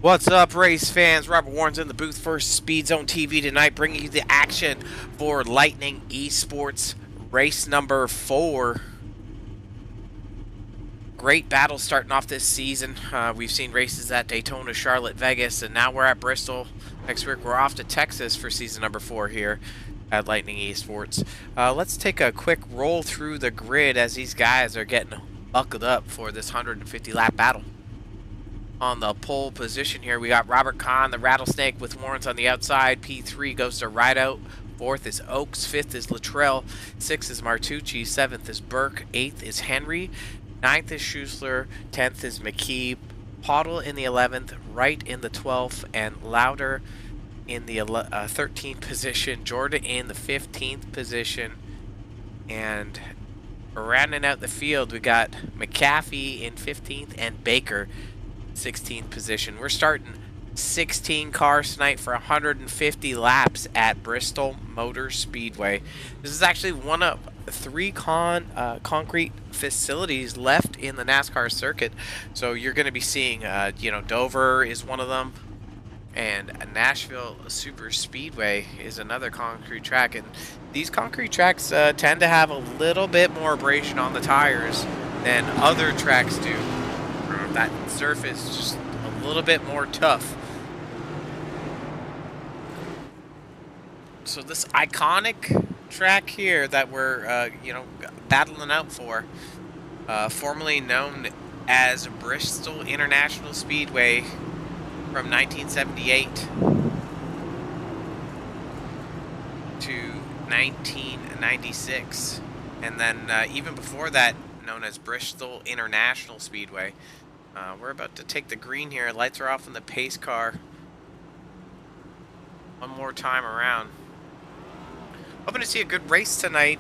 What's up, race fans? Robert Warren's in the booth for Speed Zone TV tonight, bringing you the action for Lightning Esports race number 4. Great battle starting off this season. We've seen races at Daytona, Charlotte, Vegas, and now we're at Bristol. Next week we're off to Texas for season number 4 here at Lightning Esports. Let's take a quick roll through the grid as these guys are getting buckled up for this 150 lap battle. On the pole position here, we got Robert Kahn, the Rattlesnake, with Warrens on the outside. P3 goes to Rideout. 4th is Oaks. 5th is Luttrell. 6th is Martucci. 7th is Burke. 8th is Henry. 9th is Schuessler. 10th is McKee. Pottle in the 11th. Wright in the 12th. And Lauder in the 13th position. Jordan in the 15th position. And rounding out the field, we got McAfee in 15th and Baker 16th position. We're starting 16 cars tonight for 150 laps at Bristol Motor Speedway. This is actually one of 3 concrete facilities left in the NASCAR circuit. So you're going to be seeing, Dover is one of them, and Nashville Super Speedway is another concrete track. And these concrete tracks tend to have a little bit more abrasion on the tires than other tracks do. That surface just a little bit more tough. So this iconic track here that we're, battling out for, formerly known as Bristol International Speedway from 1978 to 1996. And then even before that, known as Bristol International Speedway. We're about to take the green here. Lights are off on the pace car. One more time around. Hoping to see a good race tonight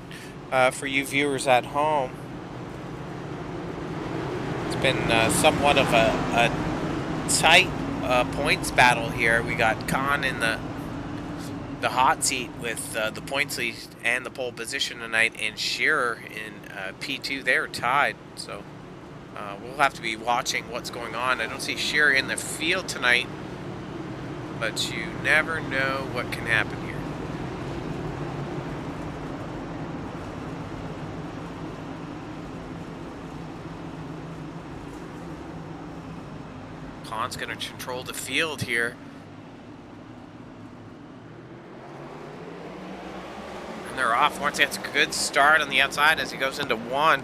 for you viewers at home. It's been somewhat of a tight points battle here. We got Khan in the hot seat with the points lead and the pole position tonight, and Shearer in P2. They're tied, so we'll have to be watching what's going on. I don't see Shearer in the field tonight, but you never know what can happen here. Khan's going to control the field here. And they're off. Once gets a good start on the outside as he goes into one.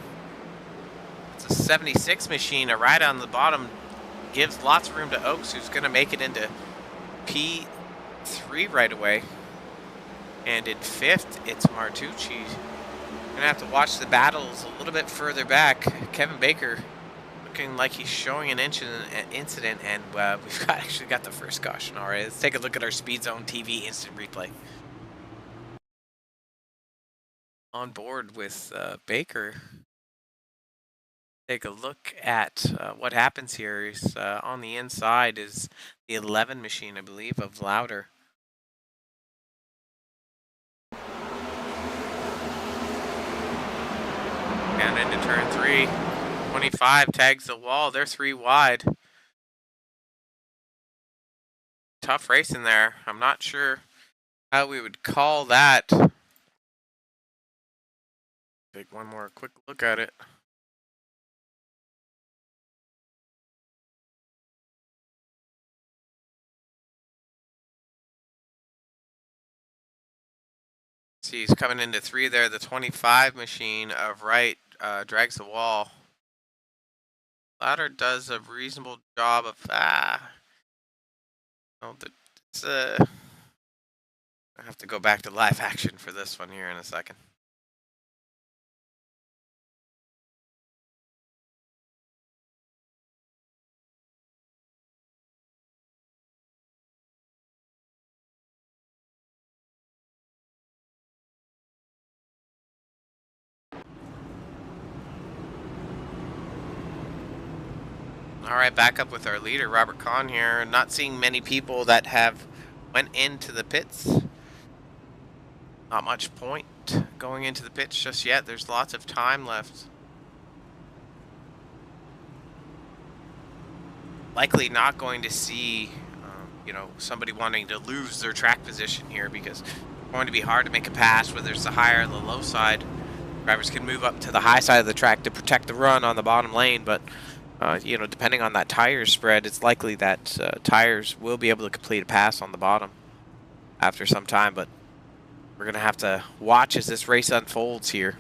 It's a 76 machine. A ride on the bottom gives lots of room to Oaks, who's going to make it into P3 right away. And in fifth, it's Martucci. Going to have to watch the battles a little bit further back. Kevin Baker looking like he's showing an incident, and we've actually got the first caution already. Let's take a look at our Speed Zone TV instant replay. On board with Baker. Take a look at what happens here. Is on the inside is the 11 machine, I believe, of Lauder. And into turn 3. 25 tags the wall. They're 3 wide. Tough race in there. I'm not sure how we would call that. Take one more quick look at it. See, he's coming into 3 there. The 25 machine of Wright drags the wall. Lauder does a reasonable job of I have to go back to live action for this one here in a second. All right, back up with our leader, Robert Kahn here. Not seeing many people that have went into the pits. Not much point going into the pits just yet. There's lots of time left. Likely not going to see, somebody wanting to lose their track position here, because it's going to be hard to make a pass whether it's the high or the low side. Drivers can move up to the high side of the track to protect the run on the bottom lane, but depending on that tire spread, it's likely that tires will be able to complete a pass on the bottom after some time, but we're going to have to watch as this race unfolds here.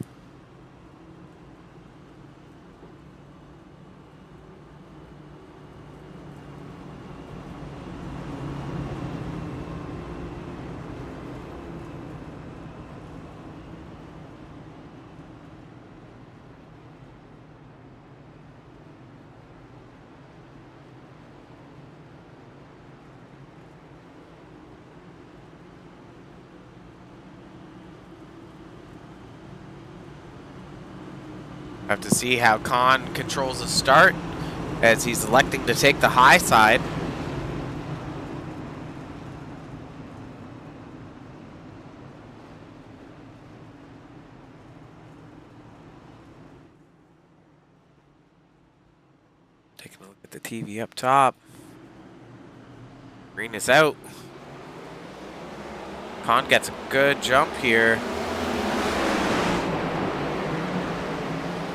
Have to see how Khan controls the start as he's electing to take the high side. Taking a look at the TV up top. Green is out. Khan gets a good jump here.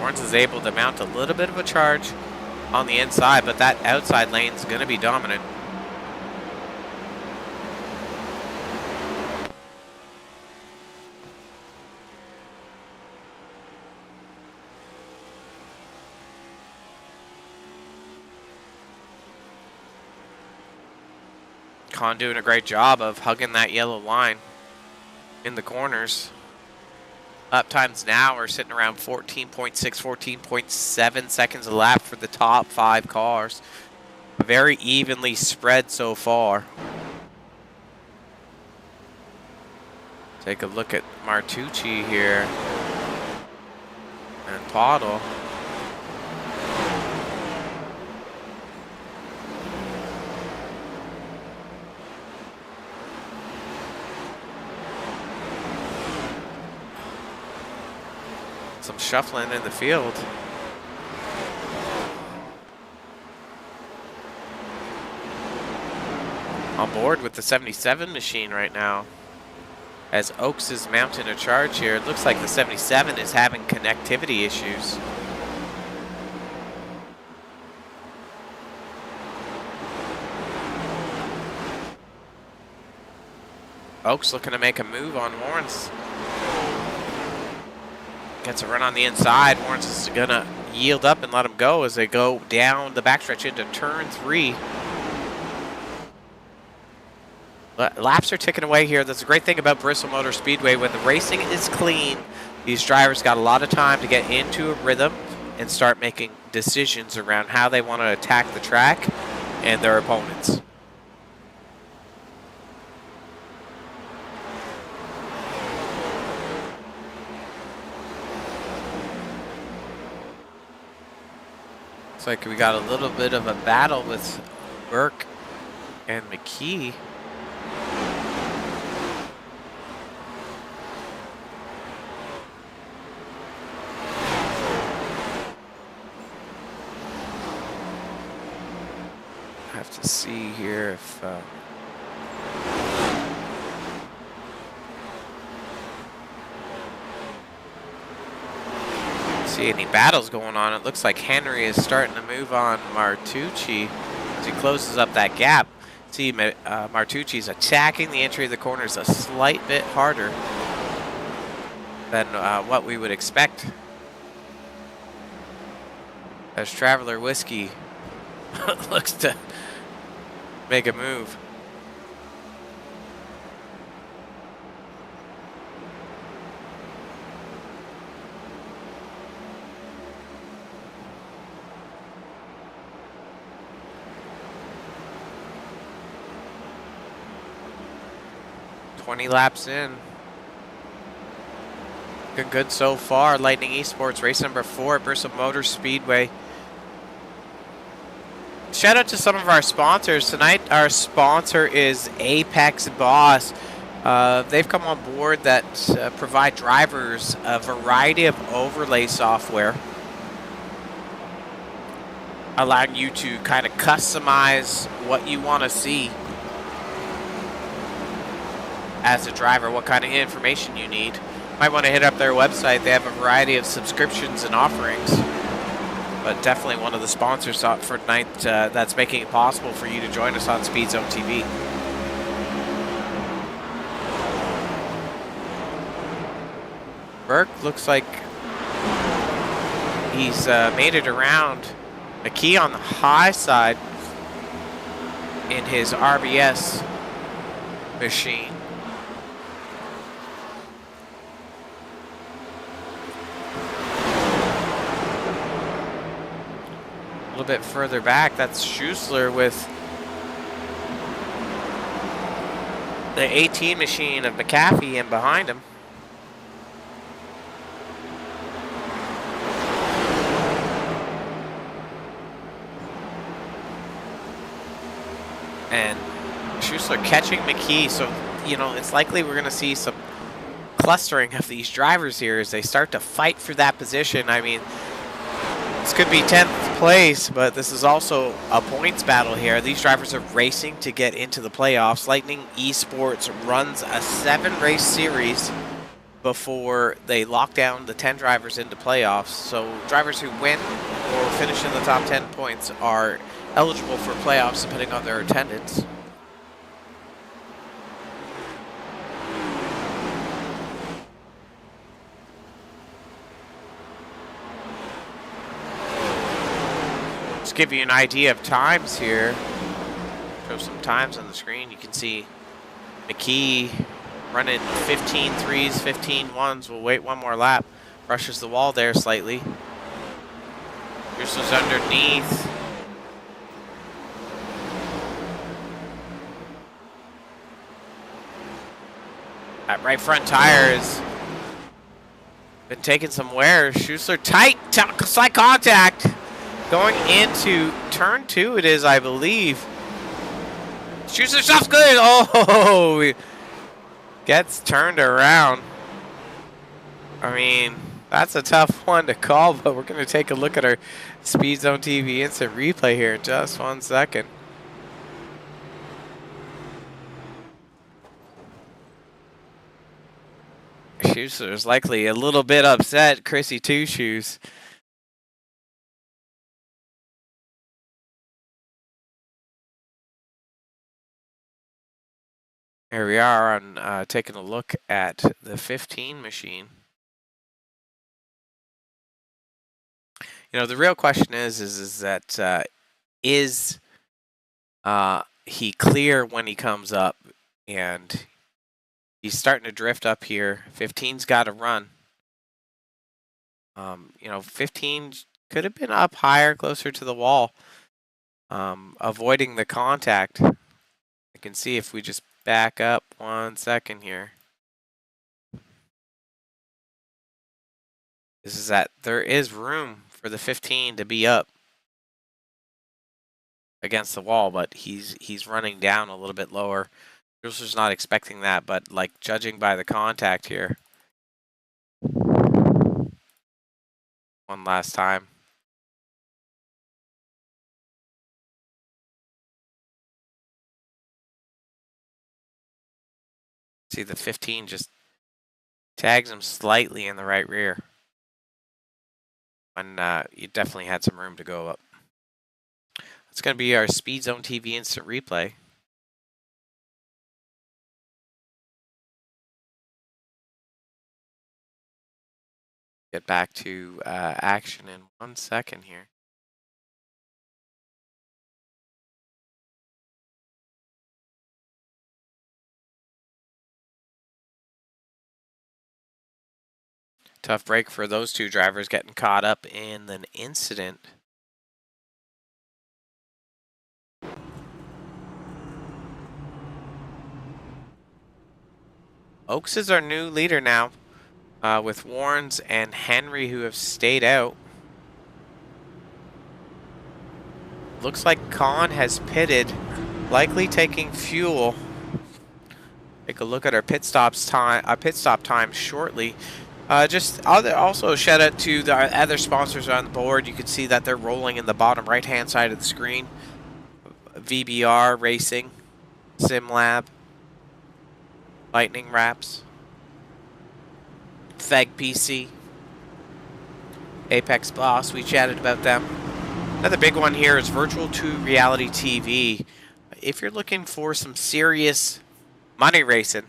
Lawrence is able to mount a little bit of a charge. on the inside, but that outside lane's going to be dominant. Khan doing a great job of hugging that yellow line in the corners. Lap times now are sitting around 14.6, 14.7 seconds a lap for the top 5 cars. Very evenly spread so far. Take a look at Martucci here and Paddle. Some shuffling in the field. On board with the 77 machine right now. As Oaks is mounting a charge here, it looks like the 77 is having connectivity issues. Oaks looking to make a move on Warrens. Gets a run on the inside. Warrens is going to yield up and let him go as they go down the backstretch into turn 3. Laps are ticking away here. That's a great thing about Bristol Motor Speedway. When the racing is clean, these drivers got a lot of time to get into a rhythm and start making decisions around how they want to attack the track and their opponents. Looks like we got a little bit of a battle with Burke and McKee. Have to see here if see any battles going on. It looks like Henry is starting to move on Martucci as he closes up that gap. See, Martucci's attacking the entry of the corners a slight bit harder than what we would expect. As Traveler Whiskey looks to make a move. Laps in. Good so far. Lightning Esports, race number 4 at Bristol Motor Speedway. Shout out to some of our sponsors. Tonight, our sponsor is Apex Boss. They've come on board that provide drivers a variety of overlay software, allowing you to kind of customize what you want to see as a driver, what kind of information you need. Might want to hit up their website. They have a variety of subscriptions and offerings. But definitely one of the sponsors for tonight that's making it possible for you to join us on Speed Zone TV. Burke looks like he's made it around. McKee on the high side in his RBS machine. A little bit further back, that's Schuessler with the 18 machine of McAfee in behind him. And Schuessler catching McKee, so, you know, it's likely we're going to see some clustering of these drivers here as they start to fight for that position. I mean, this could be 10th place, but this is also a points battle here. These drivers are racing to get into the playoffs. Lightning Esports runs a 7-race series before they lock down the 10 drivers into playoffs. So drivers who win or finish in the top 10 points are eligible for playoffs depending on their attendance. Just give you an idea of times here. Show some times on the screen. You can see McKee running 15 threes, 15 ones. We'll wait one more lap. Brushes the wall there slightly. Bristol's underneath. That right front tire has been taking some wear. Schuessler tight, slight contact. Going into turn 2 it is, I believe. Schuessler stuff's good. Oh, gets turned around. I mean, that's a tough one to call, but we're going to take a look at our Speed Zone TV instant replay here in just 1 second. Schuessler's likely a little bit upset. Chrissy Two Shoes. Here we are on taking a look at the 15 machine. You know, the real question is that is he clear when he comes up? And he's starting to drift up here. 15's got to run. You know, 15 could have been up higher, closer to the wall, avoiding the contact. I can see if we just back up 1 second here. This is that there is room for the 15 to be up against the wall, but he's running down a little bit lower. Schuessler's not expecting that, but like judging by the contact here. One last time. See, the 15 just tags him slightly in the right rear. And you definitely had some room to go up. It's going to be our Speed Zone TV instant replay. Get back to action in 1 second here. Tough break for those two drivers, getting caught up in an incident. Oaks is our new leader now, with Warrens and Henry who have stayed out. Looks like Khan has pitted, likely taking fuel. Take a look at our pit stop time shortly. Also shout out to the other sponsors on the board. You can see that they're rolling in the bottom right hand side of the screen. VBR Racing, SimLab, Lightning Wraps, Feg PC, Apex Boss. We chatted about them. Another big one here is Virtual 2 Reality TV. If you're looking for some serious money racing,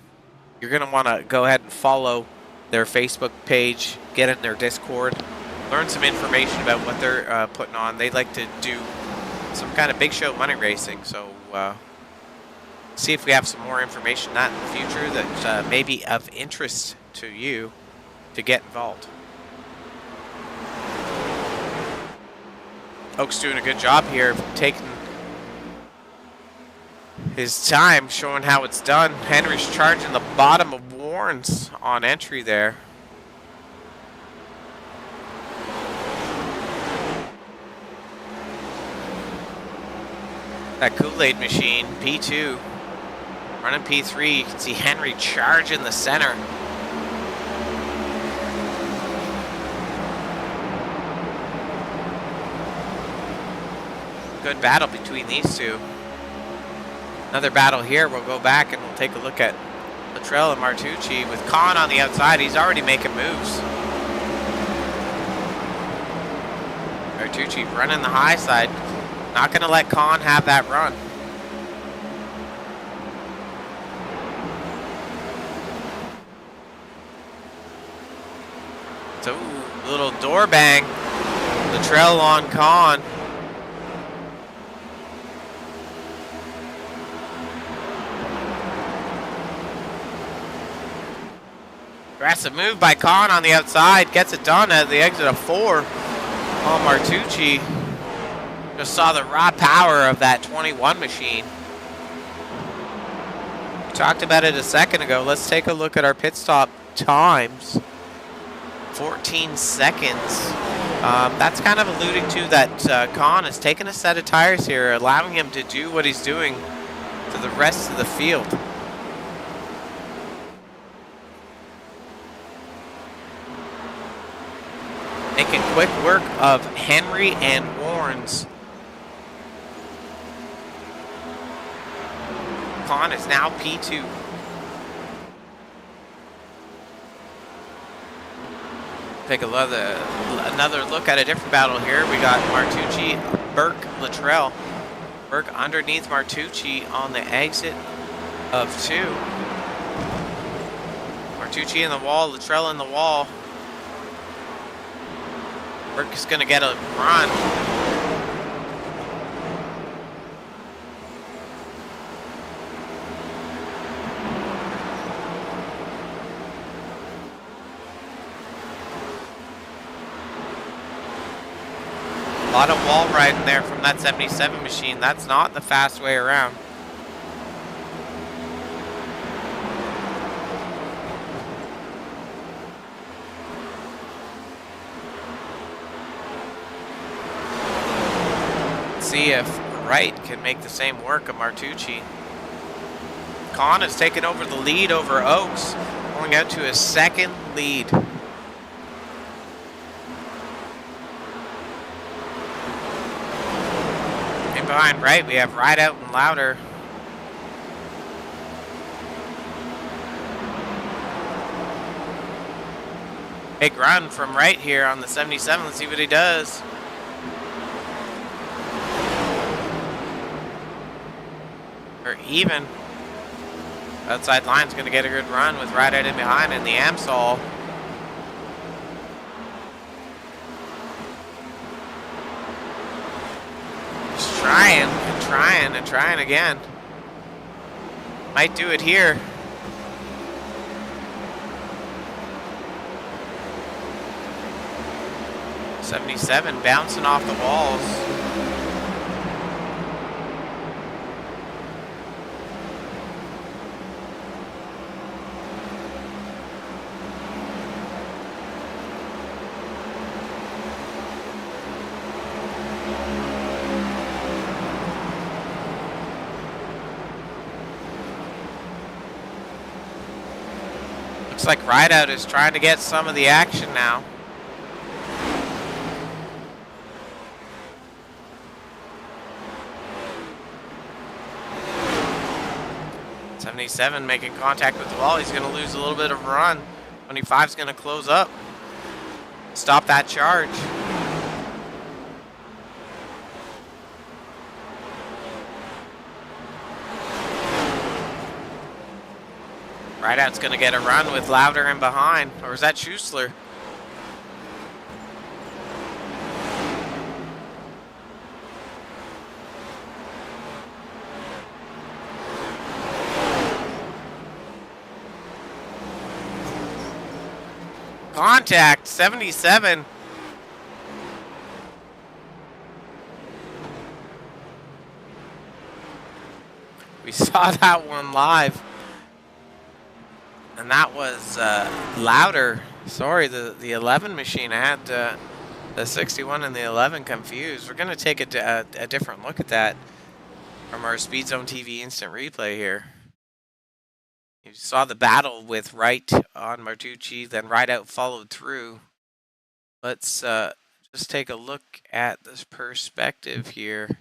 you're going to want to go ahead and follow their Facebook page, get in their Discord, learn some information about what they're putting on. They like to do some kind of big show money racing, so see if we have some more information on that in the future that may be of interest to you to get involved. Oak's doing a good job here of taking his time, showing how it's done. Henry's charging the bottom of Warrens on entry there. That Kool-Aid machine, P2, running P3. You can see Henry charging the center. Good battle between these two. Another battle here. We'll go back and we'll take a look at Luttrell and Martucci with Khan on the outside. He's already making moves. Martucci running the high side. Not going to let Kahn have that run. So, little door bang. Luttrell on Kahn. Aggressive move by Kahn on the outside. Gets it done at the exit of 4. Oh, Martucci just saw the raw power of that 21 machine. We talked about it a second ago. Let's take a look at our pit stop times. 14 seconds. That's kind of alluding to that Kahn has taken a set of tires here, allowing him to do what he's doing to the rest of the field. Making quick work of Henry and Warnes. Kahn is now P2. Take another look at a different battle here. We got Martucci, Burke, Luttrell. Burke underneath Martucci on the exit of 2. Martucci in the wall, Luttrell in the wall. Burke is going to get a run. A lot of wall riding there from that 77 machine. That's not the fast way around. See if Wright can make the same work of Martucci. Kahn has taken over the lead over Oaks, going out to his second lead. And behind Wright, we have Rideout and Louder. Big run from Wright here on the 77. Let's see what he does. Or even. Outside line's going to get a good run with Rideout in behind in the Amsol. Just trying and trying and trying again. Might do it here. '77 bouncing off the walls. Looks like Rideout is trying to get some of the action now. '77 making contact with the wall. He's going to lose a little bit of run. 25 is going to close up. Stop that charge. Rideout's going to get a run with Louder in behind. Or is that Schuessler? Contact, 77. We saw that one live. And that was Louder. Sorry, the 11 machine. I had the 61 and the 11 confused. We're going to take a different look at that from our Speed Zone TV instant replay here. You saw the battle with Wright on Martucci, then Rideout followed through. Let's just take a look at this perspective here.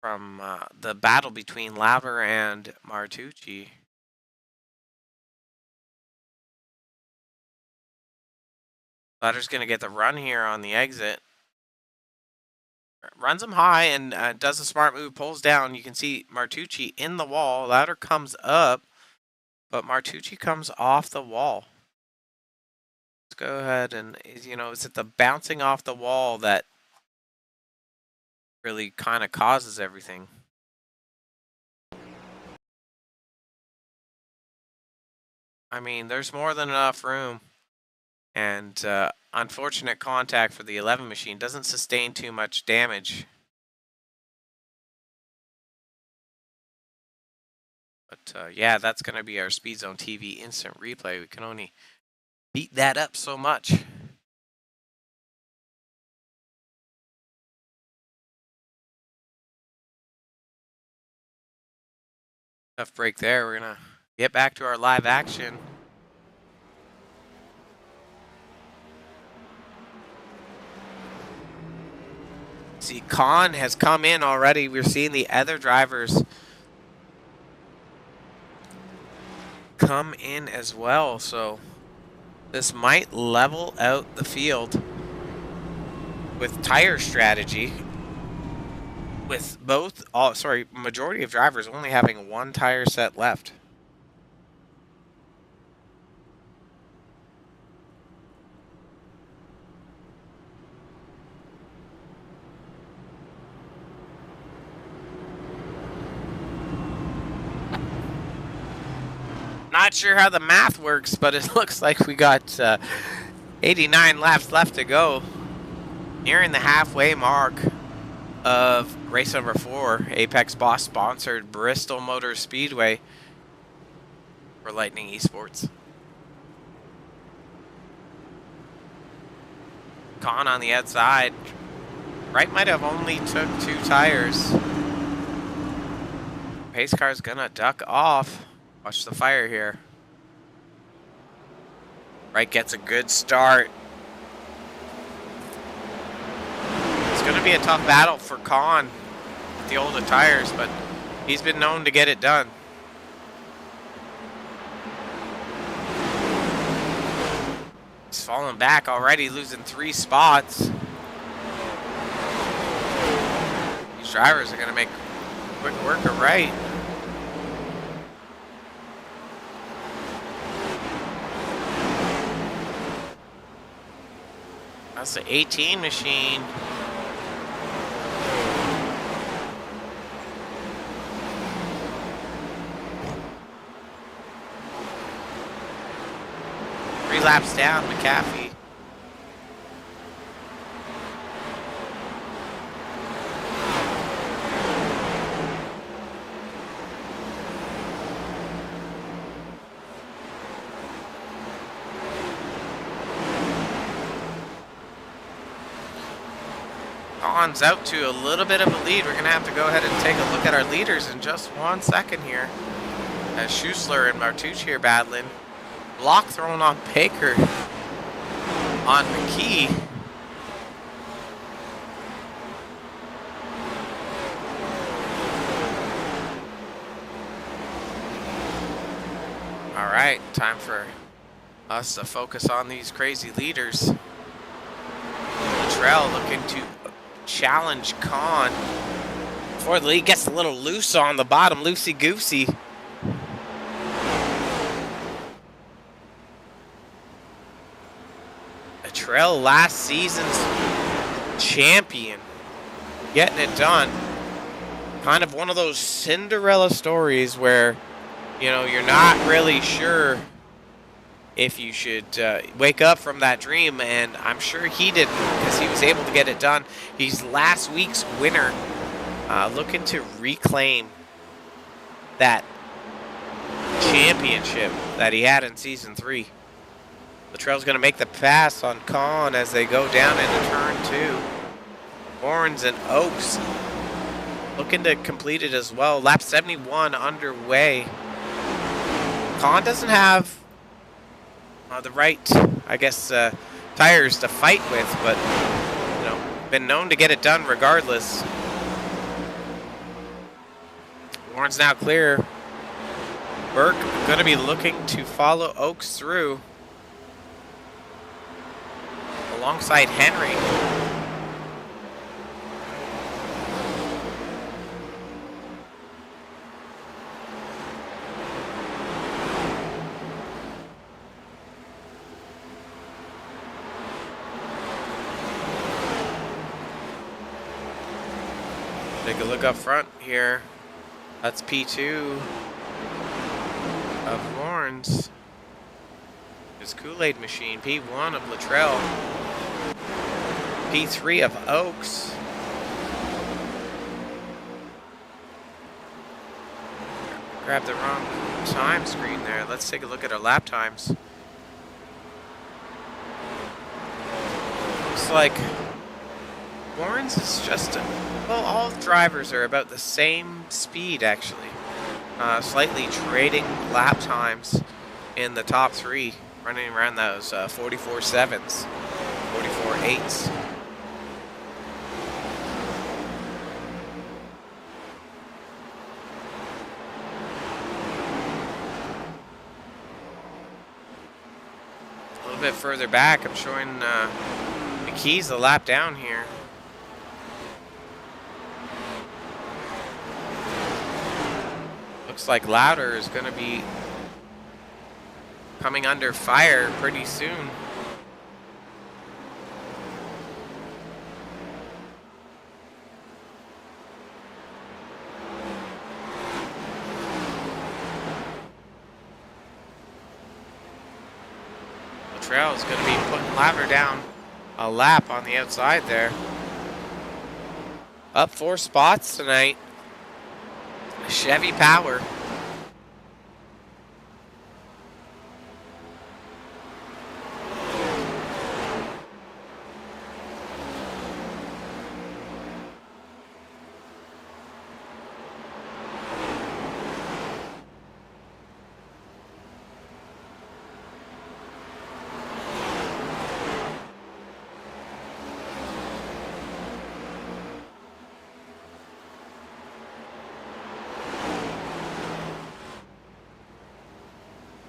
From the battle between Louder and Martucci. Ladder's going to get the run here on the exit. Runs him high and does a smart move, pulls down. You can see Martucci in the wall. Ladder comes up, but Martucci comes off the wall. Let's go ahead and, you know, is it the bouncing off the wall that really kind of causes everything? I mean, there's more than enough room. And unfortunate contact for the 11 machine. Doesn't sustain too much damage. But yeah, that's going to be our Speed Zone TV instant replay. We can only beat that up so much. Tough break there. We're going to get back to our live action. See, Khan has come in already. We're seeing the other drivers come in as well. So this might level out the field with tire strategy. With both, majority of drivers only having one tire set left. Not sure how the math works, but it looks like we got 89 laps left to go. Nearing the halfway mark of race number 4, Apex Boss sponsored Bristol Motor Speedway for Lightning Esports. Khan on the outside. Wright might have only took 2 tires. Pace car's gonna duck off. Watch the fire here. Wright gets a good start. It's going to be a tough battle for Khan with the older tires, but he's been known to get it done. He's falling back already, losing 3 spots. These drivers are going to make quick work of Wright. That's the 18 machine. Three laps down, McAfee. Khan's out to a little bit of a lead. We're going to have to go ahead and take a look at our leaders in just 1 second here. As Schuessler and Martucci are battling. Block thrown on Baker. On McKee. All right, time for us to focus on these crazy leaders. Trail looking to challenge Khan before the lead gets a little loose on the bottom, loosey-goosey. Trail, last season's champion, getting it done. Kind of one of those Cinderella stories where, you know, you're not really sure if you should wake up from that dream, and I'm sure he didn't because he was able to get it done. He's last week's winner, looking to reclaim that championship that he had in Season 3. Latrell's going to make the pass on Khan as they go down into turn 2. Horns and Oaks looking to complete it as well. Lap 71 underway. Khan doesn't have the right, I guess, tires to fight with, but, you know, been known to get it done regardless. Horns now clear. Burke going to be looking to follow Oaks through. alongside Henry. Take a look up front here. That's P2 of Lawrence. There's Kool-Aid Machine. P1 of Luttrell. P3 of Oaks. Grabbed the wrong time screen there. Let's take a look at our lap times. Looks like Lawrence is just well, all drivers are about the same speed, actually. Slightly trading lap times in the top three, running around those 44 7s, 44 8s. A little bit further back, I'm showing McKee's a lap down here. Looks like Louder is going to be coming under fire pretty soon. Luttrell is going to be putting Louder down a lap on the outside there. Up 4 spots tonight. Chevy Power.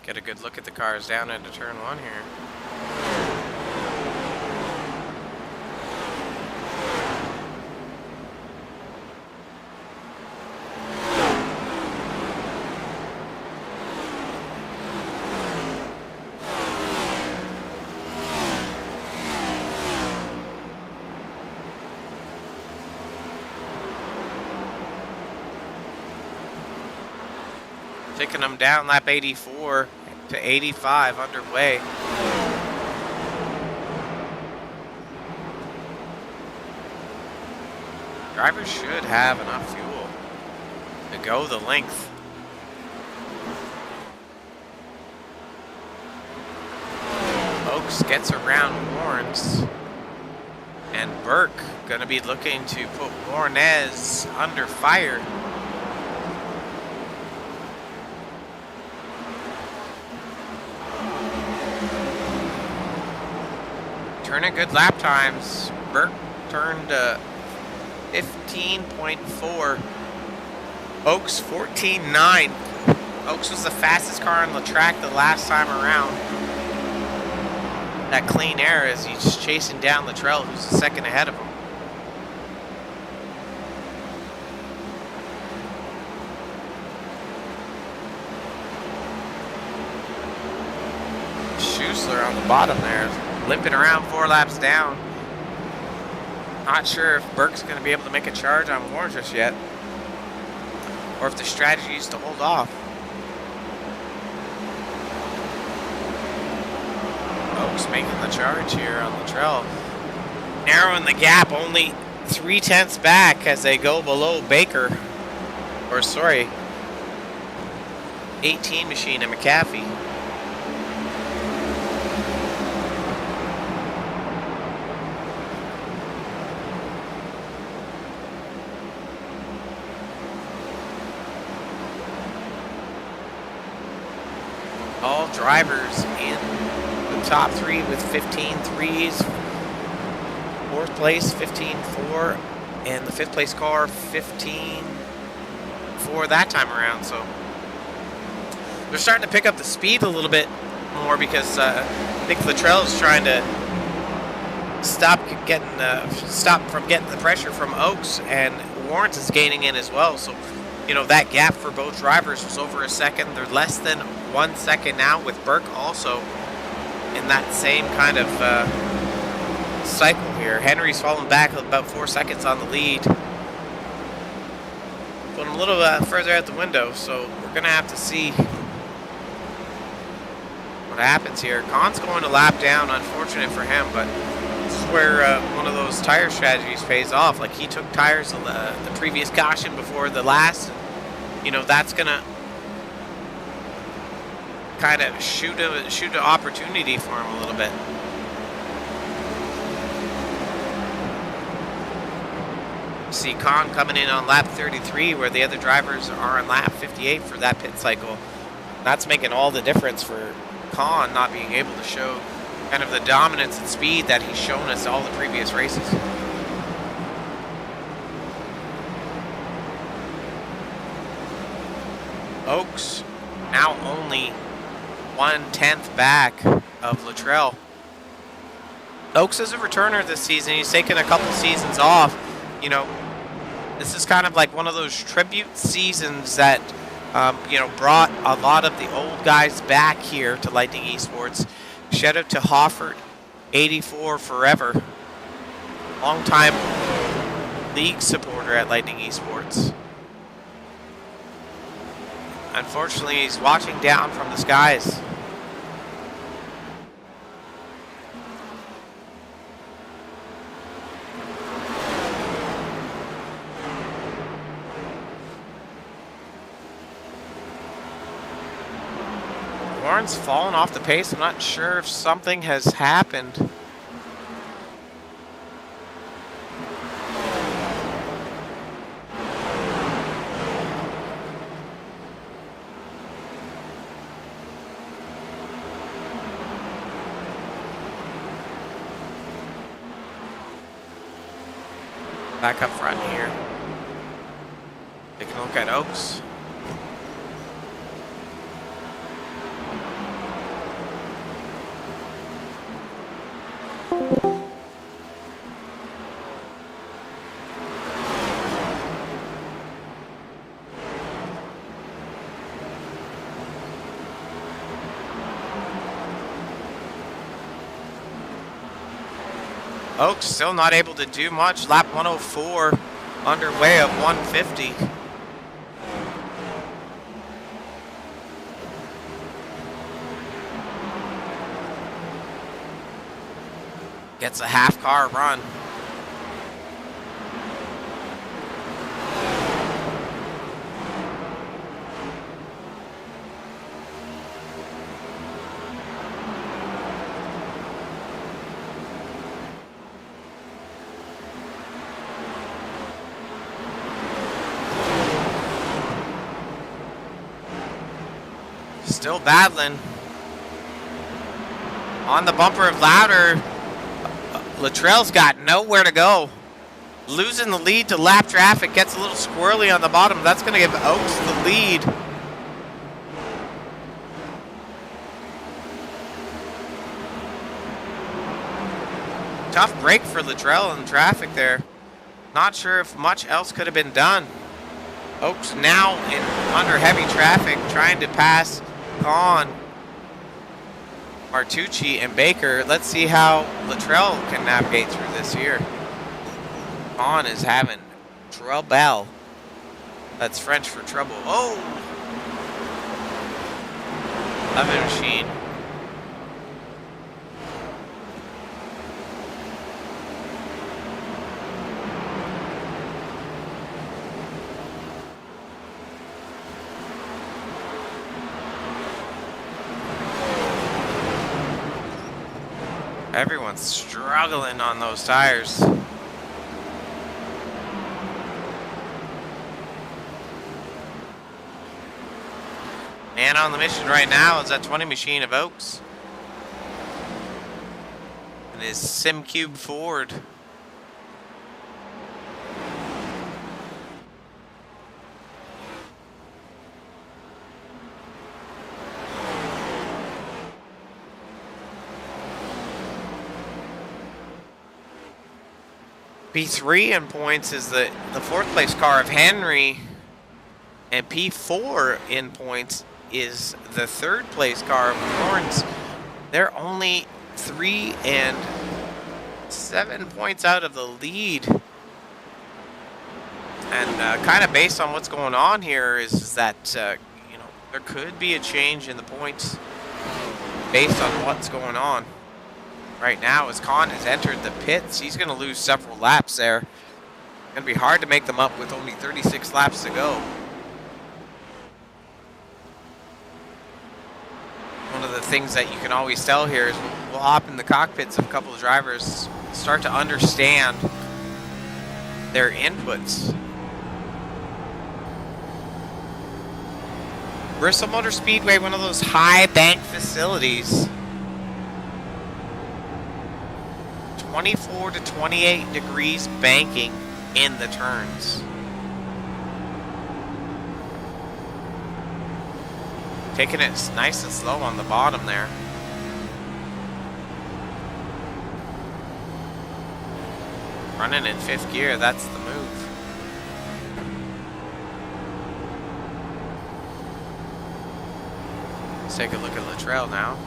Get a good look at the cars down into turn 1 here. Taking them down lap 84 to 85 underway. Drivers should have enough fuel to go the length. Oaks gets around Lawrence. And Burke going to be looking to put Warnez under fire. Turning good lap times. Burke turned 15.4. Oaks 14.9. Oaks was the fastest car on the track the last time around. That clean air as he's chasing down Luttrell, who's a second ahead of him. Schuessler on the bottom there, limping around 4 laps down. Not sure if Burke's going to be able to make a charge on Warren just yet, or if the strategy is to hold off. Oaks making the charge here on Luttrell, narrowing the gap only 0.3 back as they go below Baker, or sorry, 18 machine and McAfee. All drivers in the top 3 with 15.3s. 4th place 15.4, and the 5th place car 15.4 that time around. So they're starting to pick up the speed a little bit more because I think Luttrell is trying to stop from getting the pressure from Oaks, and Lawrence is gaining in as well. So, that gap for both drivers was over a second. They're less than 1 second now, with Burke also in that same kind of cycle here. Henry's fallen back about 4 seconds on the lead. Going a little further out the window, so we're going to have to see what happens here. Kahn's going a lap down, unfortunate for him, but this is where one of those tire strategies pays off. Like, he took tires the previous caution before the last. That's going to kind of shoot an opportunity for him a little bit. See Kahn coming in on lap 33, where the other drivers are on lap 58 for that pit cycle. That's making all the difference for Kahn not being able to show kind of the dominance and speed that he's shown us all the previous races. Oaks now only 1/10 back of Luttrell. Oaks is a returner this season. He's taken a couple seasons off. This is kind of like one of those tribute seasons that, brought a lot of the old guys back here to Lightning Esports. Shout out to Hofford, 84 forever. Longtime league supporter at Lightning Esports. Unfortunately, he's watching down from the skies. Warren's fallen off the pace. I'm not sure if something has happened. Back up front here. Taking a look at Oaks. Oaks still not able to do much. Lap 104 underway of 150. Gets a half car run. Still battling. On the bumper of Louder, Luttrell's got nowhere to go. Losing the lead to lap traffic, gets a little squirrely on the bottom. That's going to give Oaks the lead. Tough break for Luttrell in traffic there. Not sure if much else could have been done. Oaks now under heavy traffic, trying to pass Kahn, Martucci, and Baker. Let's see how Luttrell can navigate through this here. Kahn is having trouble. That's French for trouble. Oh! Love it, machine. Everyone's struggling on those tires. Man on the mission right now is that 20 machine of Oaks. And his SimCube Ford. P3 in points is the fourth place car of Henry, and P4 in points is the third place car of Lawrence. They're only 3 and 7 points out of the lead. And kind of based on what's going on here is that, you know, there could be a change in the points based on what's going on. Right now, as Khan has entered the pits, he's going to lose several laps there. It's going to be hard to make them up with only 36 laps to go. One of the things that you can always tell here is we'll hop in the cockpits of a couple of drivers, start to understand their inputs. Bristol Motor Speedway, one of those high bank facilities. 24 to 28 degrees banking in the turns. Taking it nice and slow on the bottom there. Running in 5th gear, that's the move. Let's take a look at Luttrell now.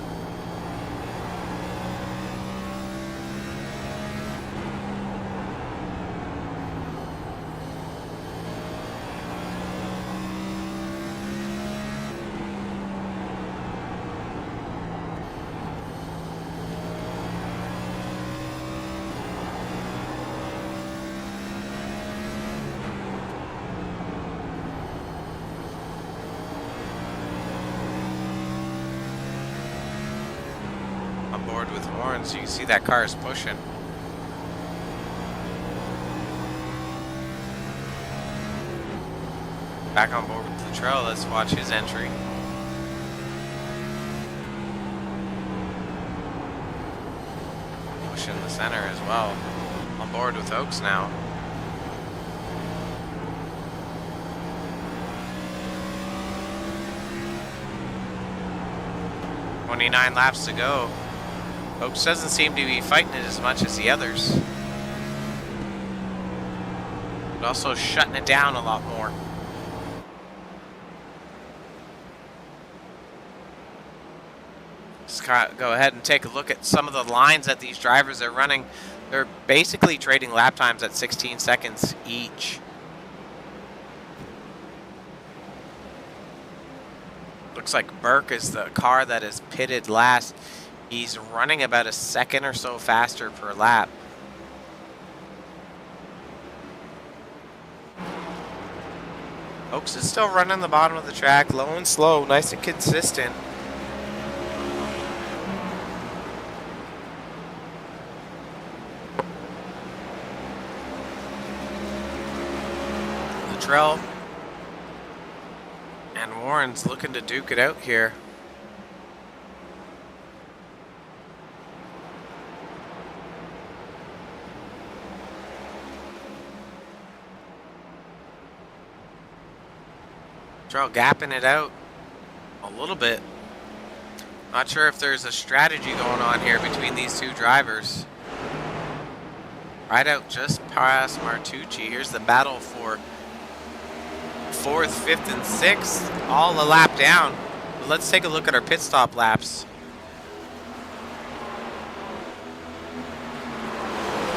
On board with horns, you can see that car is pushing. Back on board with Luttrell, let's watch his entry. Pushing the center as well. On board with Oaks now. "29 laps to go. Oaks doesn't seem to be fighting it as much as the others. But also shutting it down a lot more. Let's go ahead and take a look at some of the lines that these drivers are running. They're basically trading lap times at 16 seconds each. Looks like Burke is the car that is pitted last. He's running about a second or so faster per lap. Oaks is still running the bottom of the track, low and slow, nice and consistent. Luttrell and Warren's looking to duke it out here. Luttrell gapping it out a little bit. Not sure if there's a strategy going on here between these two drivers. Right out just past Martucci. Here's the battle for 4th, 5th, and 6th, all a lap down. But let's take a look at our pit stop laps.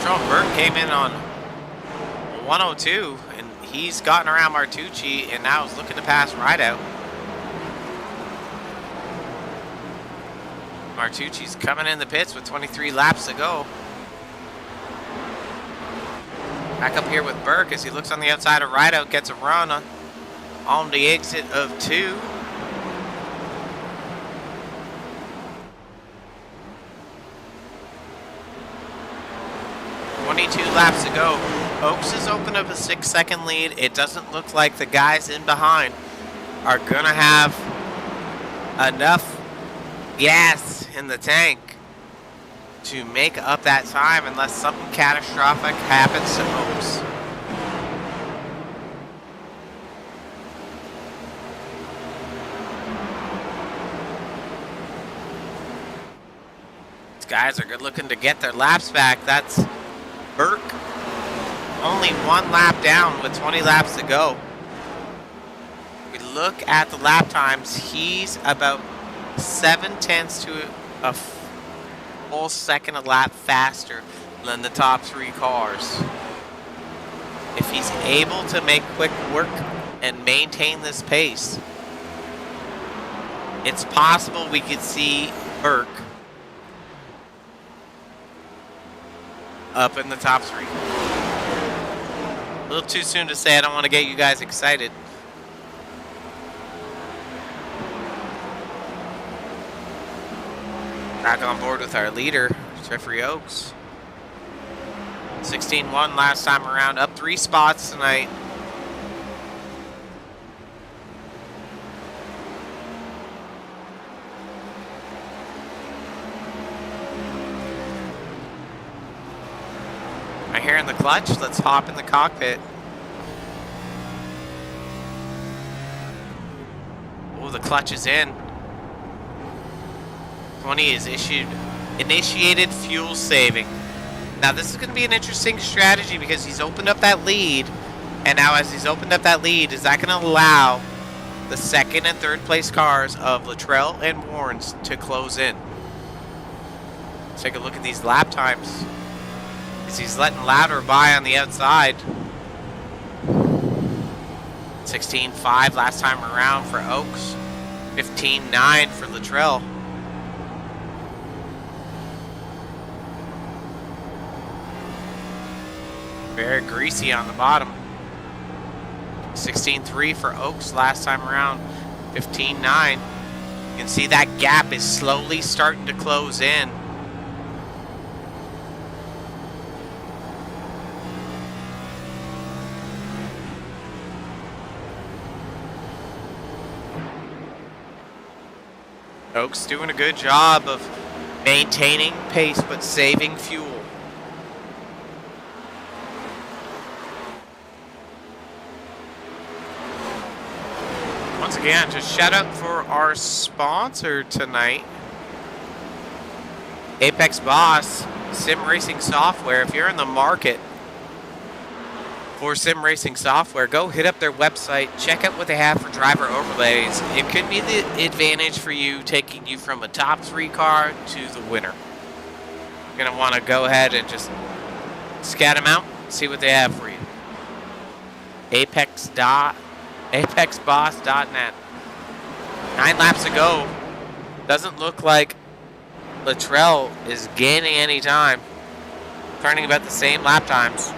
Sean Burke came in on 102, and he's gotten around Martucci, and now is looking to pass Rideout. Martucci's coming in the pits with 23 laps to go. Back up here with Burke as he looks on the outside of Rideout, gets a run on the exit of 2. Laps to go. Oaks has opened up a 6-second lead. It doesn't look like the guys in behind are gonna have enough gas in the tank to make up that time unless something catastrophic happens to Oaks. These guys are good looking to get their laps back. That's Burke only 1 lap down with 20 laps to go. We look at the lap times. He's about 0.7 to a full second a lap faster than the top 3 cars. If he's able to make quick work and maintain this pace, it's possible we could see Burke up in the top 3. A little too soon to say. I don't want to get you guys excited. Back on board with our leader, Jeffrey Oakes. 16-1 last time around, up 3 spots tonight. I hear in the clutch. Let's hop in the cockpit. Oh, the clutch is in. 20 is initiated fuel saving. Now this is going to be an interesting strategy because he's opened up that lead, and now as he's opened up that lead, is that going to allow the 2nd and 3rd place cars of Luttrell and Warrens to close in? Let's take a look at these lap times. As he's letting Louder by on the outside. 16.5 last time around for Oakes. 15.9 for Luttrell. Very greasy on the bottom. 16.3 for Oakes last time around. 15.9. You can see that gap is slowly starting to close in. Oakes doing a good job of maintaining pace but saving fuel. Once again, just shout out for our sponsor tonight, Apex Boss Sim Racing Software. If you're in the market for sim racing software, go hit up their website, check out what they have for driver overlays. It could be the advantage for you, taking you from a top 3 car to the winner. You're gonna want to go ahead and just scat them out, see what they have for you. ApexBoss.net. 9 laps to go. Doesn't look like Luttrell is gaining any time. Turning about the same lap times.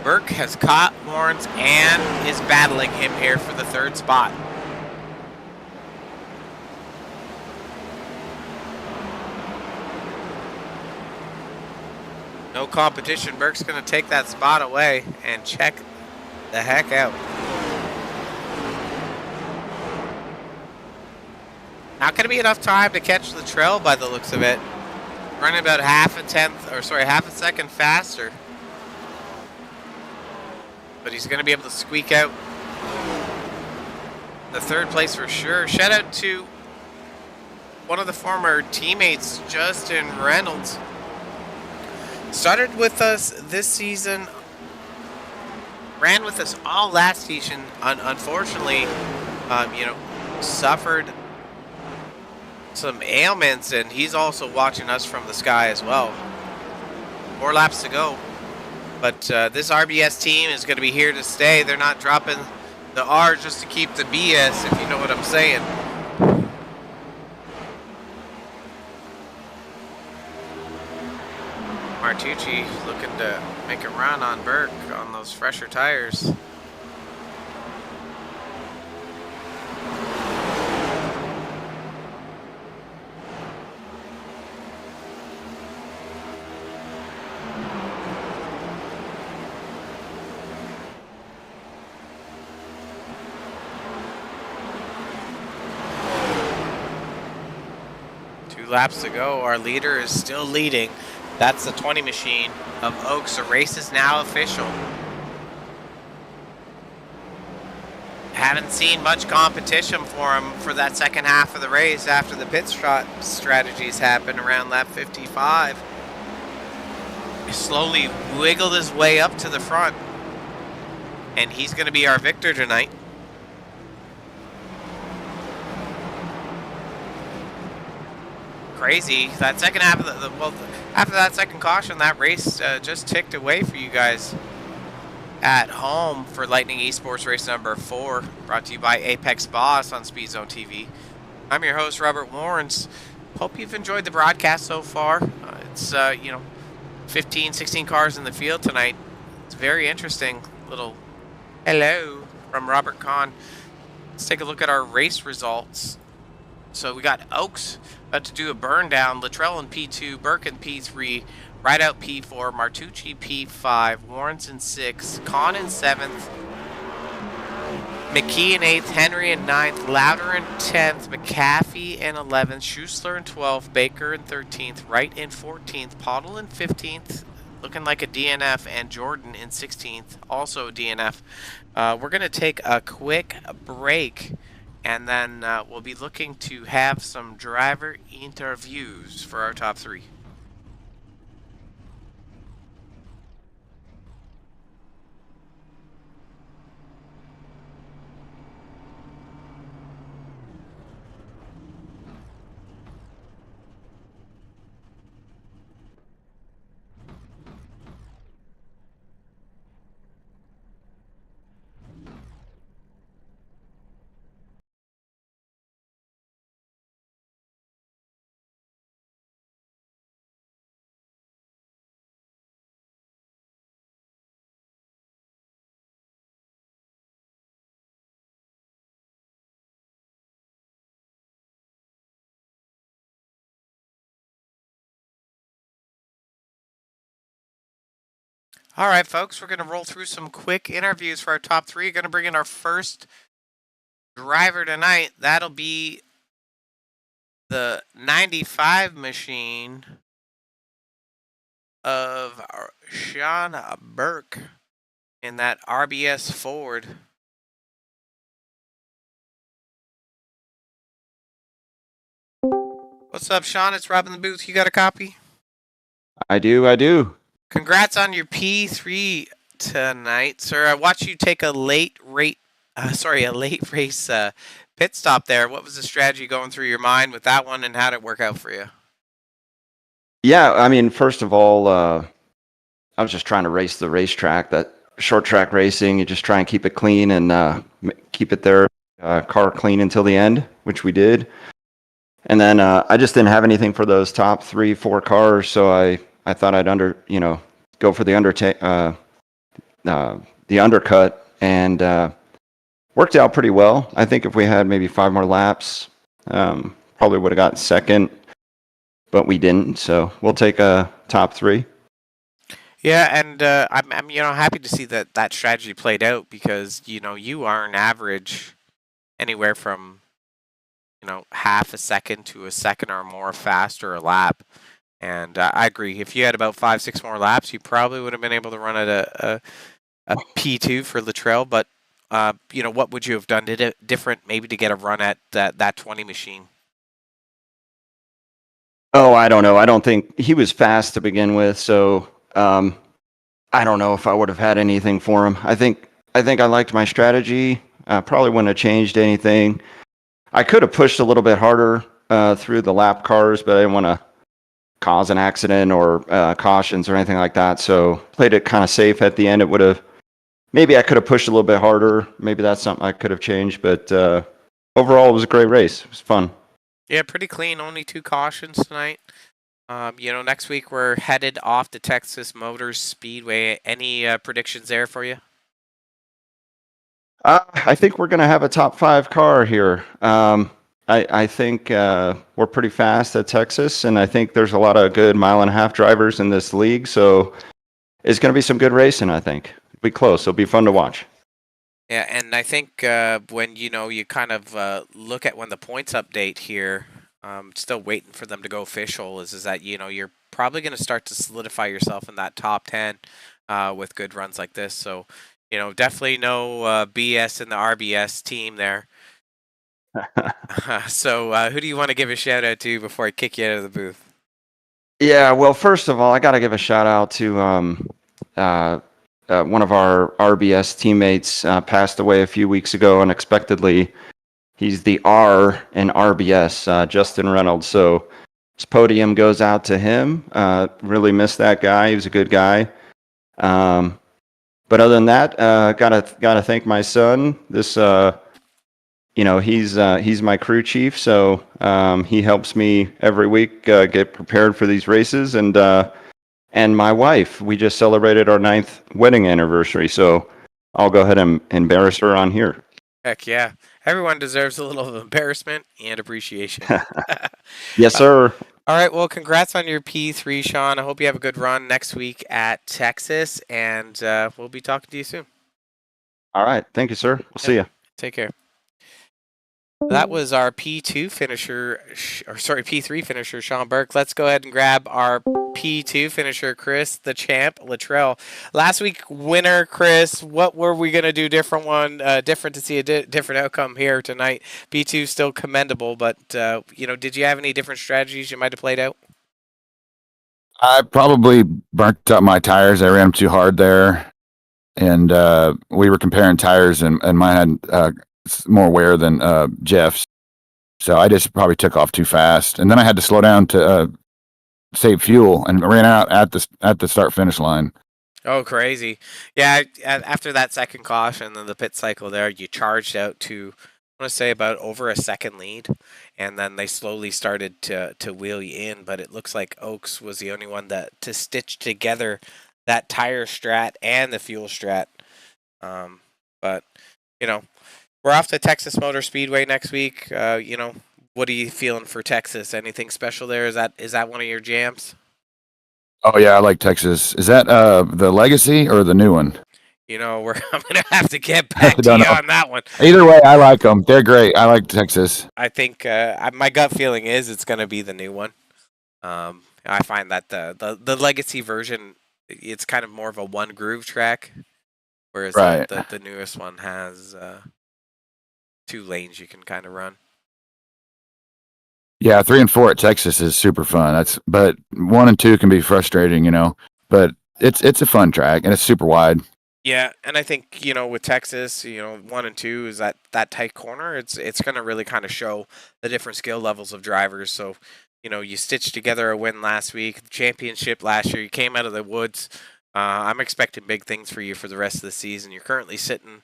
Burke has caught Warrens and is battling him here for the 3rd spot. No competition. Burke's going to take that spot away and check the heck out. Not going to be enough time to catch the trail by the looks of it. Running about half a second faster. But he's going to be able to squeak out the 3rd place for sure. Shout out to one of the former teammates, Justin Reynolds. Started with us this season, ran with us all last season. Unfortunately, suffered some ailments, and he's also watching us from the sky as well. 4 laps to go. But this RBS team is going to be here to stay. They're not dropping the R just to keep the BS, if you know what I'm saying. Martucci looking to make a run on Burke on those fresher tires. Laps to go. Our leader is still leading. That's the 20 machine of Oaks. The race is now official. Haven't seen much competition for him for that second half of the race after the pit strategies happened around lap 55. He slowly wiggled his way up to the front, and he's going to be our victor tonight. Crazy. That second half of well, after that second caution, that race just ticked away for you guys at home for Lightning Esports race number 4, brought to you by Apex Boss on Speed Zone TV. I'm your host, Robert Warrens. Hope you've enjoyed the broadcast so far. It's 15, 16 cars in the field tonight. It's very interesting. Little hello from Robert Kahn. Let's take a look at our race results. So we got Oaks about to do a burn down, Luttrell in P2, Burke in P3, Rideout P4, Martucci P5, Warrens in 6, Kahn in 7th, McKee in 8th, Henry in 9th, Louder in 10th, McAfee in 11th, Schuessler in 12th, Baker in 13th, Wright in 14th, Pottle in 15th, looking like a DNF, and Jordan in 16th, also a DNF. We're going to take a quick break, and then we'll be looking to have some driver interviews for our top 3. All right, folks, we're going to roll through some quick interviews for our top 3. Going to bring in our first driver tonight. That'll be the 95 machine of Sean Burke in that RBS Ford. What's up, Sean? It's Rob in the booth. You got a copy? I do. Congrats on your P3 tonight, sir. I watched you take a late race pit stop there. What was the strategy going through your mind with that one, and how did it work out for you? Yeah, I mean, first of all, I was just trying to race the racetrack. That short track racing, you just try and keep it clean and keep it there, car clean until the end, which we did. And then I just didn't have anything for those top 3, 4 cars, so I thought I'd go for the undercut, and worked out pretty well. I think if we had maybe 5 more laps, probably would have gotten second, but we didn't. So we'll take a top 3. Yeah, and I'm happy to see that strategy played out, because you are an average anywhere from half a second to a second or more faster a lap. And I agree. If you had about 5, 6 more laps, you probably would have been able to run at a P2 for Luttrell. But what would you have done different, maybe to get a run at that 20 machine? Oh, I don't know. I don't think he was fast to begin with, so I don't know if I would have had anything for him. I think I liked my strategy. Probably wouldn't have changed anything. I could have pushed a little bit harder through the lap cars, but I didn't want to cause an accident or cautions or anything like that. So played it kind of safe at the end. It would have, maybe I could have pushed a little bit harder. Maybe that's something I could have changed. But overall, it was a great race. It was fun. Yeah, pretty clean. Only 2 cautions tonight. Next week we're headed off to Texas Motor Speedway. Any predictions there for you? I think we're going to have a top 5 car here. I think we're pretty fast at Texas, and I think there's a lot of good mile-and-a-half drivers in this league, so it's going to be some good racing, I think. It'll be close. It'll be fun to watch. Yeah, and I think when you kind of look at when the points update here, still waiting for them to go official, is that you're probably going to start to solidify yourself in that top 10 with good runs like this. So, definitely no BS in the RBS team there. So, who do you want to give a shout out to before I kick you out of the booth? Yeah, well, first of all, I got to give a shout out to one of our RBS teammates passed away a few weeks ago unexpectedly. He's the R in RBS, Justin Reynolds. So this podium goes out to him. Really miss that guy. He was a good guy. But other than that, gotta thank my son. This he's my crew chief, so he helps me every week get prepared for these races, and my wife. We just celebrated our 9th wedding anniversary, so I'll go ahead and embarrass her on here. Heck yeah. Everyone deserves a little embarrassment and appreciation. Yes, sir. All right, well, congrats on your P3, Sean. I hope you have a good run next week at Texas, and we'll be talking to you soon. All right. Thank you, sir. We'll see you. Take care. That was our P2 finisher, P3 finisher, Sean Burke. Let's go ahead and grab our P2 finisher, Chris, the champ, Luttrell. Last week, winner, Chris. What were we going to do different to see a different outcome here tonight? P2 still commendable, but, did you have any different strategies you might have played out? I probably burnt up my tires. I ran them too hard there. And we were comparing tires, and mine had more wear than Jeff's. So I just probably took off too fast. And then I had to slow down to save fuel and ran out at the start-finish line. Oh, crazy. Yeah, after that second caution and the pit cycle there, you charged out to, I want to say, about over a second lead. And then they slowly started to wheel you in. But it looks like Oaks was the only one to stitch together that tire strat and the fuel strat. But, we're off to Texas Motor Speedway next week. What are you feeling for Texas? Anything special there? Is that one of your jams? Oh yeah, I like Texas. Is that the Legacy or the new one? I'm gonna have to get back to you on that one. Either way, I like them. They're great. I like Texas. I think my gut feeling is it's gonna be the new one. I find that the Legacy version, it's kind of more of a one groove track, whereas the newest one has 2 lanes you can kind of run. Yeah, 3 and 4 at Texas is super fun. But 1 and 2 can be frustrating, But it's a fun track and it's super wide. Yeah, and I think with Texas, 1 and 2 is that tight corner. It's going to really kind of show the different skill levels of drivers. So, you stitched together a win last week, the championship last year. You came out of the woods. I'm expecting big things for you for the rest of the season. You're currently sitting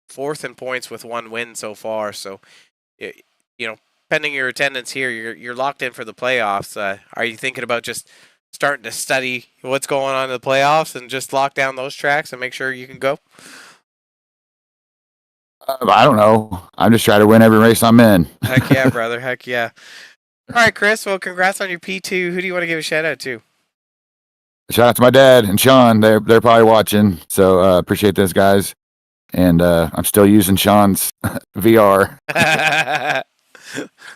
4th in points with 1 win so far. So, pending your attendance here, you're locked in for the playoffs. Are you thinking about just starting to study what's going on in the playoffs and just lock down those tracks and make sure you can go? I don't know. I'm just trying to win every race I'm in. Heck yeah, brother. Heck yeah. All right, Chris. Well, congrats on your P2. Who do you want to give a shout out to? Shout out to my dad and Sean. They're probably watching. So appreciate those guys. And I'm still using Sean's VR.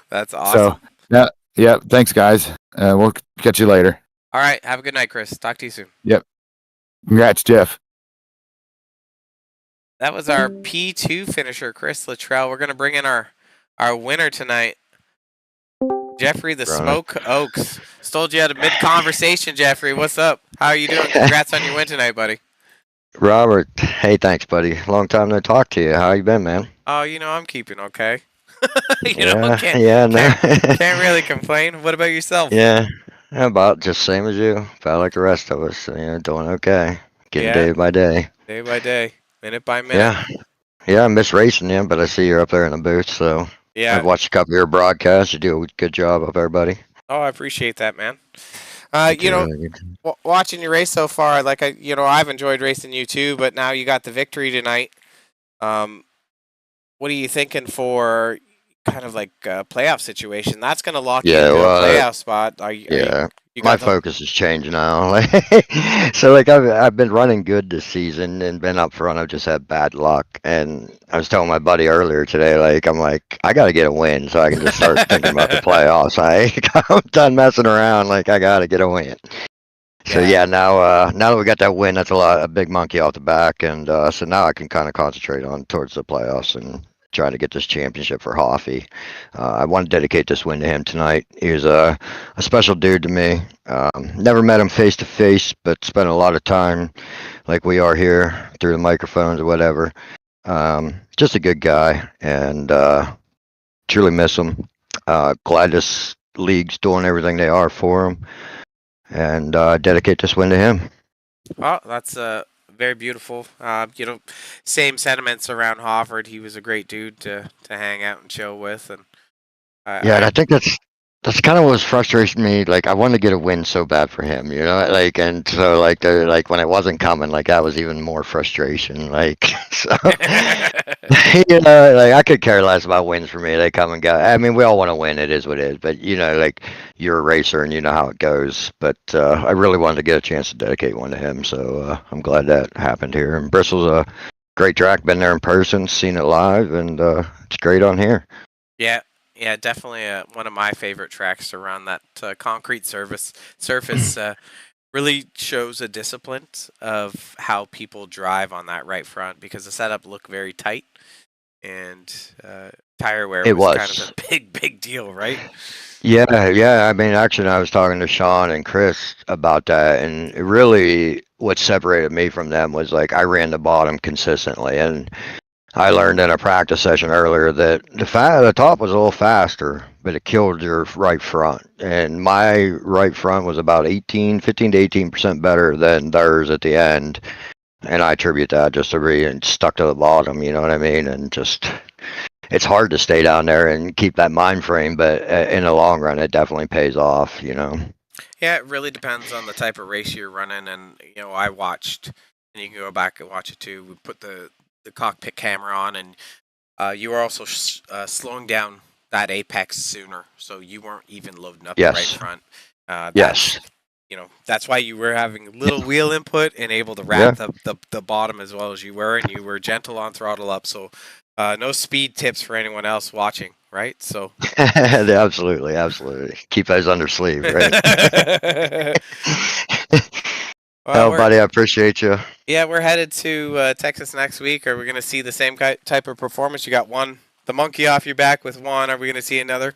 That's awesome. So, yeah. Thanks, guys. We'll catch you later. All right. Have a good night, Chris. Talk to you soon. Yep. Congrats, Jeff. That was our P2 finisher, Chris Luttrell. We're going to bring in our winner tonight, Jeffrey the Smoke Oaks. Stole you out of mid-conversation, Jeffrey. What's up? How are you doing? Congrats on your win tonight, buddy. Robert, hey, thanks, buddy. Long time no talk to you. How you been, man? Oh, I'm keeping okay. No. Can't really complain. What about yourself? Yeah, about just same as you. About like the rest of us. Doing okay. Getting day by day. Day by day, minute by minute. Yeah, I miss racing you, but I see you're up there in the booth, so yeah. I've watched a couple of your broadcasts. You do a good job of everybody. Oh, I appreciate that, man. Watching your race so far, I've enjoyed racing you too, but now you got the victory tonight. What are you thinking for kind of like a playoff situation? That's going to lock you into a playoff spot. Are you You My got the focus has changed now. So like I've been running good this season and been up front. I've just had bad luck. And I was telling my buddy earlier today, like I'm like I got to get a win so I can just start thinking about the playoffs. I'm done messing around. Like I got to get a win. So Yeah. yeah, now that we got that win, that's a big monkey off the back, and so now I can kind of concentrate on towards the playoffs and trying to get this championship for Hoffy. I want to dedicate this win to him tonight. He was a special dude to me. Never met him face to face, but spent a lot of time like we are here through the microphones or whatever. Just a good guy, and truly miss him. Glad this league's doing everything they are for him, and dedicate this win to him. Oh, that's very beautiful. You know, same sentiments around Hofford. He was a great dude to hang out and chill with, and Yeah, and I I think that's kind of what's frustrating me. Like I wanted to get a win so bad for him, you know. Like and so like when it wasn't coming, like that was even more frustration. Like so, you know, like I could care less about wins for me. They come and go. I mean, we all want to win. It is what it is. But you know, like you're a racer and you know how it goes. But I really wanted to get a chance to dedicate one to him. So I'm glad that happened here. And Bristol's a great track. Been there in person, seen it live, and it's great on here. Yeah, yeah, definitely one of my favorite tracks around that concrete surface. Really shows a discipline of how people drive on that right front because the setup looked very tight and tire wear It was kind of was. a big deal, right? Yeah. I mean, actually, I was talking to Sean and Chris about that, and it really what separated me from them was like I ran the bottom consistently, and I learned in a practice session earlier that the top was a little faster, but it killed your right front, and my right front was about 15 to 18% better than theirs at the end, and I attribute that just to being stuck to the bottom. You know what I mean? And just it's hard to stay down there and keep that mind frame, but in the long run, it definitely pays off, you know. Yeah, it really depends on the type of race you're running, and you know, I watched, and you can go back and watch it too. We put the cockpit camera on, and you were also slowing down that apex sooner, so you weren't even loading up the right Yes. front. Yes. That's you know that's why you were having little wheel input and able to Yeah. wrap the bottom as well as you were, and you were gentle on throttle up. So no speed tips for anyone else watching, right? So Absolutely. Keep those under sleeve, right? well, Oh, buddy, I appreciate you. yeah, we're headed to Texas next week. Are we going to see the same type of performance? You got the monkey off your back with one. Are we going to see another?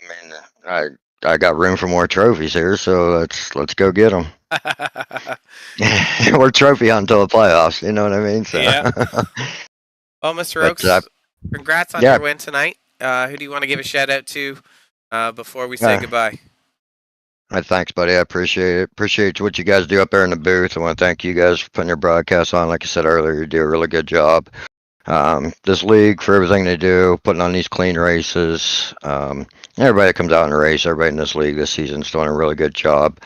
I mean, I got room for more trophies here, so let's go get them. We're trophy hunting until the playoffs. You know what I mean? So. Yeah. Well, Mr. But, Oaks, congrats on yeah. your win tonight. Who do you want to give a shout out to before we say goodbye? Thanks, buddy. I appreciate it. Appreciate what you guys do up there in the booth. I want to thank you guys for putting your broadcast on. Like I said earlier, you do a really good job. This league for everything they do, putting on these clean races. Everybody that comes out and race, everybody in this league this season is doing a really good job.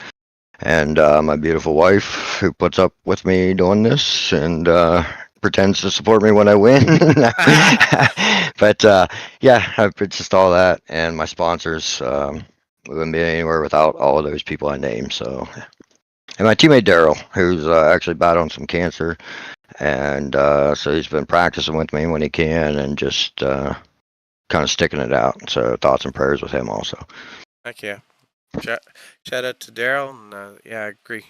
And my beautiful wife who puts up with me doing this and pretends to support me when I win. But yeah, it's just all that. And my sponsors, we wouldn't be anywhere without all of those people I named. So, and my teammate Daryl, who's actually battling some cancer. And so he's been practicing with me when he can and just kind of sticking it out. So thoughts and prayers with him also. Heck yeah. Shout out to Daryl. And yeah, I agree.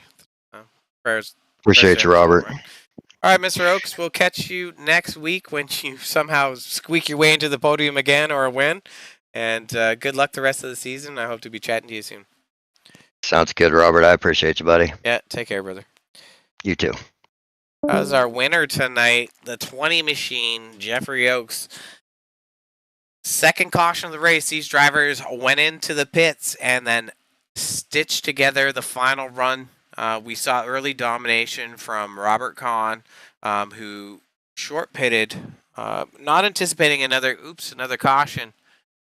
Prayers. Appreciate you, Robert. All right, Mr. Oaks, we'll catch you next week when you somehow squeak your way into the podium again or a win. And good luck the rest of the season. I hope to be chatting to you soon. Sounds good, Robert. I appreciate you, buddy. Yeah, take care, brother. You too. That was our winner tonight, the 20 machine, Jeffrey Oaks. Second caution of the race, these drivers went into the pits and then stitched together the final run. We saw early domination from Robert Kahn, who short pitted, not anticipating another caution.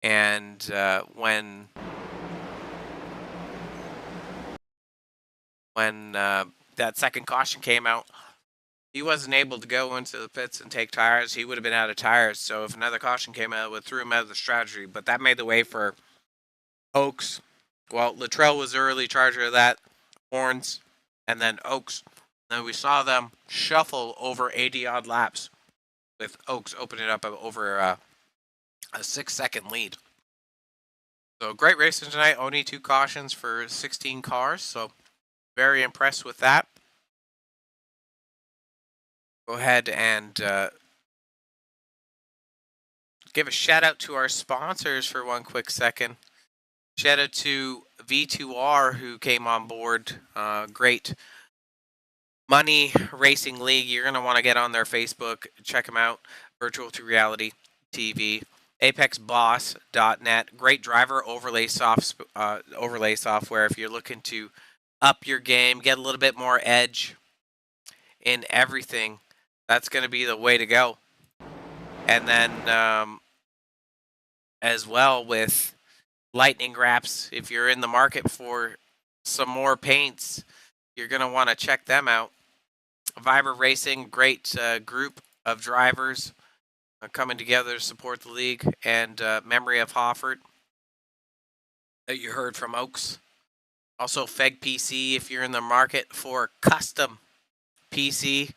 And when that second caution came out, he wasn't able to go into the pits and take tires. He would have been out of tires. So if another caution came out, it would threw him out of the strategy. But that made the way for Oaks Well, Luttrell was the early charger of that, Horns, and then Oaks. And we saw them shuffle over 80-odd laps, with Oaks opening up over a 6-second lead. So great racing tonight. Only 2 cautions for 16 cars. So very impressed with that. Go ahead and give a shout out to our sponsors for one quick second. Shout out to V2R who came on board. Great money racing league. You're going to want to get on their Facebook. Check them out. Virtual to Reality TV. ApexBoss.net. Great driver overlay software if you're looking to up your game, get a little bit more edge in everything. That's going to be the way to go. And then as well with lightning wraps, if you're in the market for some more paints, you're going to want to check them out. Viber Racing, great group of drivers coming together to support the league, and Memory of Hofford that you heard from Oaks. Also Feg PC if you're in the market for custom PC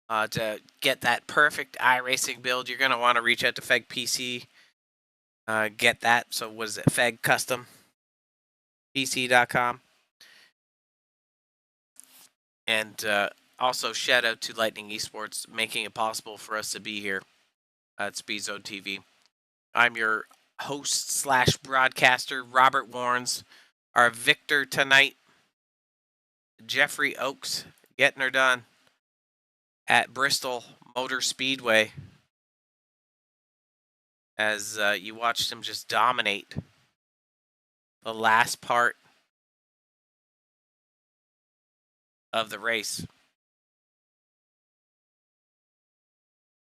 to get that perfect iRacing build. You're going to want to reach out to Feg PC. Get that. So what is it? FegCustomPC.com. And also shout out to Lightning Esports making it possible for us to be here at Speed Zone TV. I'm your host / broadcaster, Robert Warrens. Our victor tonight, Jeffrey Oaks, getting her done at Bristol Motor Speedway. As you watched him just dominate the last part of the race.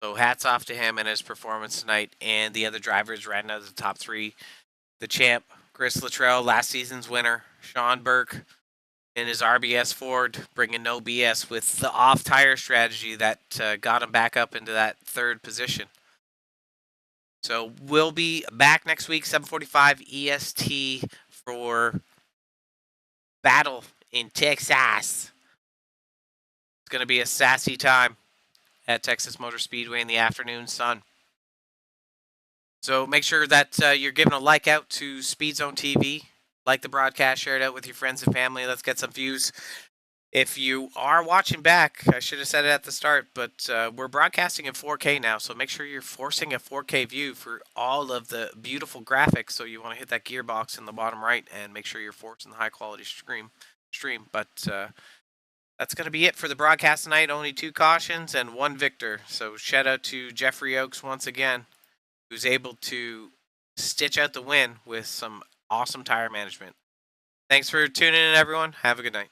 So hats off to him and his performance tonight, and the other drivers ran out of the top 3. The champ, Chris Luttrell, last season's winner, Sean Burke in his RBS Ford, bringing no BS with the off-tire strategy that got him back up into that 3rd position. So we'll be back next week, 7:45 EST for Battle in Texas. It's going to be a sassy time at Texas Motor Speedway in the afternoon sun. So make sure that you're giving a like out to Speed Zone TV. Like the broadcast, share it out with your friends and family. Let's get some views. If you are watching back, I should have said it at the start, but we're broadcasting in 4K now, so make sure you're forcing a 4K view for all of the beautiful graphics. So you want to hit that gearbox in the bottom right and make sure you're forcing the high-quality stream. But that's going to be it for the broadcast tonight. Only 2 cautions and 1 victor. So shout out to Jeffrey Oaks once again, who's able to stitch out the win with some awesome tire management. Thanks for tuning in, everyone. Have a good night.